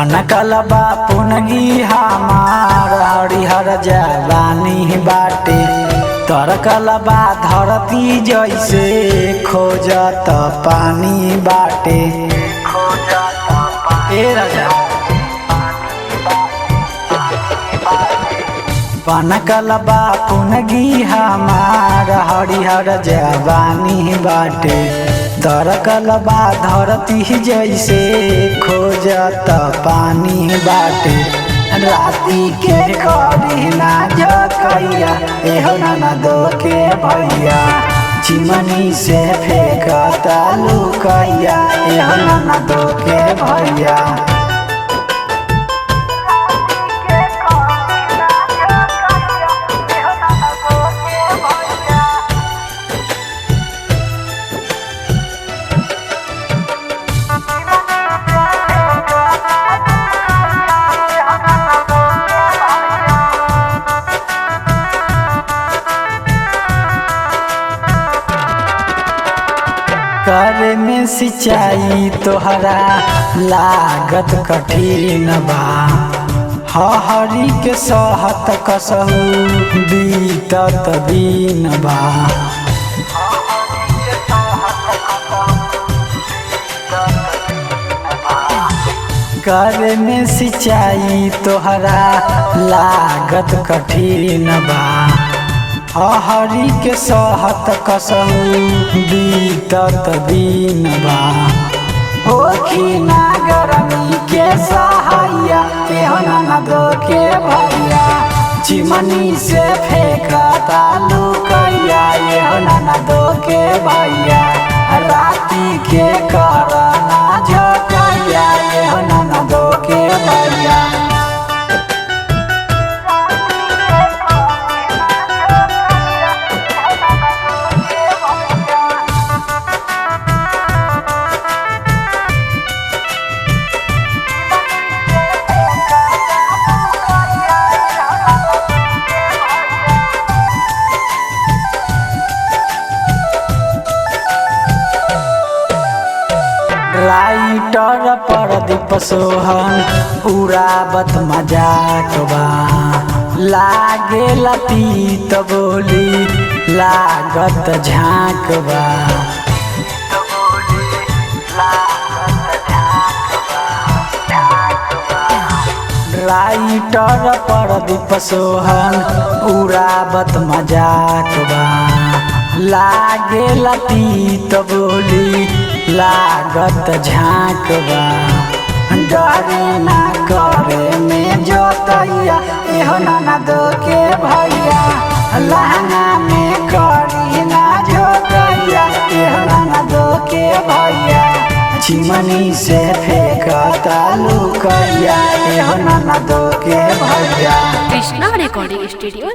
बनकल बा पुनगी हमार हरिहर जवानी बाटे तरकल बा धरती जैसे खोजत पानी बाटे। ए राजा बनकल बा पुनगी हमार हरिहर जवानी बाटे तरकल बा धरती जैसे खोजत पानी बाटे। राती के करी ना झकैया एहो ननदो के भैया चिमनी से फेंकता लुकैया एहो ननदो के भैया। करे में सिंचाई तोहरा लागत कठिन बा हरी के सहत कसहू बीतत दिन बा। करे में सिंचाई तोहरा लागत कठिन बा हरी के सहत कसहू बीतत दिन बा। होखी ना गरमी के सहाया एहो ननदो के भैया चिमनी से फेंकता लुकैया एहो ननदो के भैया। राती के करना झकैया एहो ननदो के भैया। राइटर प्रदीप सोहन उड़ावत मजाक बा लागे लतीत बोली लागत झाँक बा। राइटर प्रदीप सोहन उड़ावत मजाक बा लागे लतीत बोली लागत झाँक बा। डरे ना करे में जोतैया एहो ननदो के भैया लहंगा में करी ना जोतैया एहो ननदो के भैया चिमनी से फेंकता लुकैया एहो ननदो के भैया। Krishna recording studio.